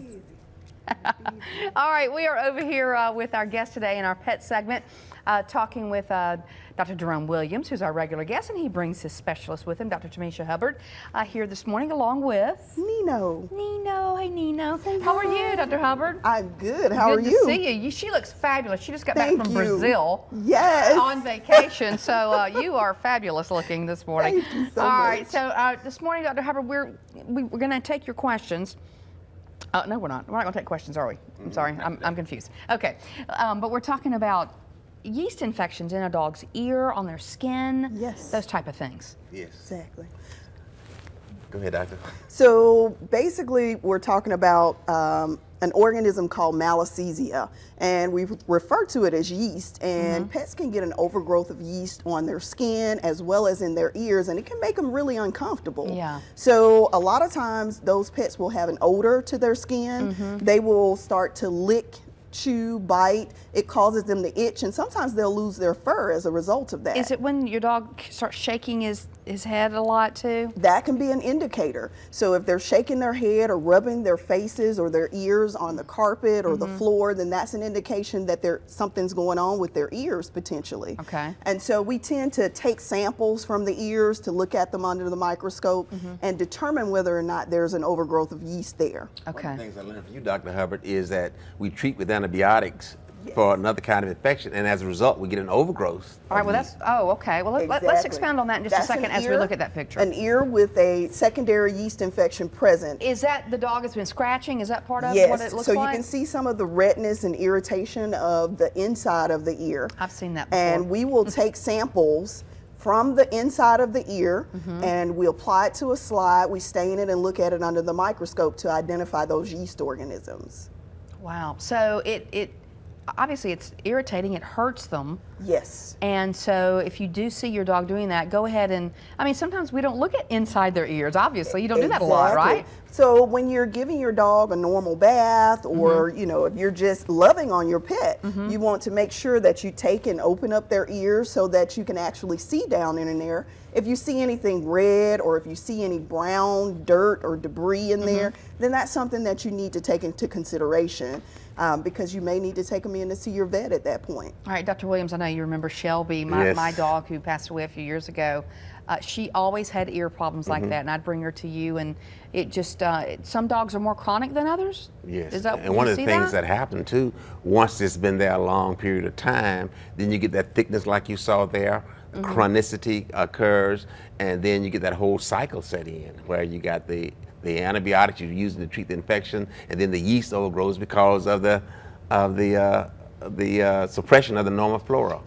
All right, we are over here with our guest today in our pet segment, talking with Dr. Jerome Williams, who's our regular guest, and he brings his specialist with him, Dr. Tamisha Hubbard, here this morning, along with Nino. Nino. Hey, Nino. How are you, Dr. Hubbard? I'm good. How are you? Good to see you. She looks fabulous. She just got back from Brazil. Yes. On vacation, so you are fabulous looking this morning. Thank you so All much. right, so this morning, Dr. Hubbard, we're going to take your questions. No, we're not. We're not going to take questions, are we? I'm sorry. I'm confused. Okay. But we're talking about yeast infections in a dog's ear, on their skin. Yes. Those type of things. Yes. Exactly. Go ahead, doctor. So basically, we're talking about an organism called Malassezia, and we refer to it as yeast. And pets can get an overgrowth of yeast on their skin as well as in their ears, and it can make them really uncomfortable. Yeah. So a lot of times, those pets will have an odor to their skin. They will start to lick, chew, bite. It causes them to itch, and sometimes they'll lose their fur as a result of that. Is it when your dog starts shaking his head a lot too? That can be an indicator. So if they're shaking their head or rubbing their faces or their ears on the carpet or the floor, then that's an indication that something's going on with their ears potentially. Okay. And so we tend to take samples from the ears to look at them under the microscope and determine whether or not there's an overgrowth of yeast there. Okay. One of the things I learned from you, Dr. Hubbard, is that we treat with antibiotics for another kind of infection, and as a result, we get an overgrowth. All right, well, okay. Well, let's Exactly. expand on that in just That's a an second as we ear- look at that picture. An ear with a secondary yeast infection present. Is that the dog has been scratching? Is that part of Yes, what it looks so like? you can see some of the redness and irritation of the inside of the ear. I've seen that before. And we will take samples from the inside of the ear and we apply it to a slide, we stain it and look at it under the microscope to identify those yeast organisms. Wow. So it obviously it's irritating, it hurts them. Yes. And so if you do see your dog doing that, go ahead and, I mean, sometimes we don't look at inside their ears, obviously. You don't do that a lot, Exactly. right? So when you're giving your dog a normal bath or, you know, if you're just loving on your pet, you want to make sure that you take and open up their ears so that you can actually see down in there. If you see anything red or if you see any brown dirt or debris in there, then that's something that you need to take into consideration because you may need to take them in to see your vet at that point. All right, Dr. Williams, I know you remember Shelby, my dog who passed away a few years ago. She always had ear problems like that, and I'd bring her to you, and it just, some dogs are more chronic than others? Yes, Is that, and one of the things that happen too, once it's been there a long period of time, then you get that thickness like you saw there, chronicity occurs, and then you get that whole cycle set in where you got the antibiotics you're using to treat the infection, and then the yeast overgrows because of the suppression of the normal flora.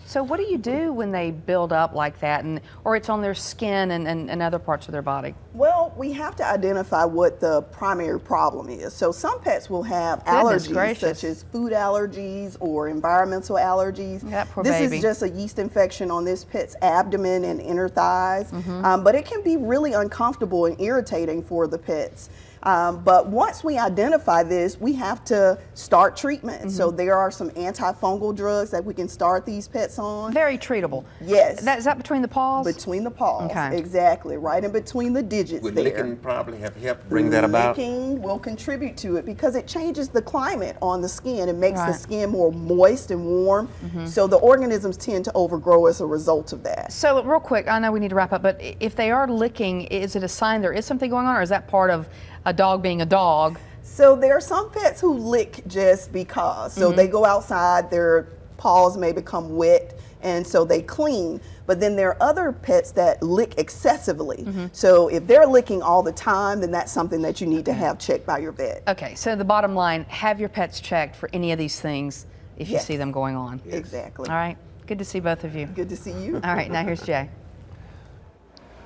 So what do you do when they build up like that, or it's on their skin and other parts of their body? Well, we have to identify what the primary problem is. So some pets will have allergies, such as food allergies or environmental allergies. That poor this baby. is just a yeast infection on this pet's abdomen and inner thighs, but it can be really uncomfortable and irritating for the pets. But once we identify this, we have to start treatment. So there are some antifungal drugs that we can start these pets on. Very treatable. Yes. Is that between the paws? Between the paws, Okay. exactly, right in between the digits Would there. licking probably have helped bring that about? Licking will contribute to it because it changes the climate on the skin. It makes the Right. skin more moist and warm. So the organisms tend to overgrow as a result of that. So real quick, I know we need to wrap up, but if they are licking, is it a sign there is something going on, or is that part of a dog being a dog? So there are some pets who lick just because. So they go outside, their paws may become wet, and so they clean. But then there are other pets that lick excessively. So if they're licking all the time, then that's something that you need to have checked by your vet. Okay, so the bottom line, have your pets checked for any of these things if you Yes. see them going on. Exactly. All right, good to see both of you. Good to see you. All right, now here's Jay.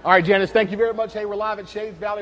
All right, Janice, thank you very much. Hey, we're live at Shades Valley.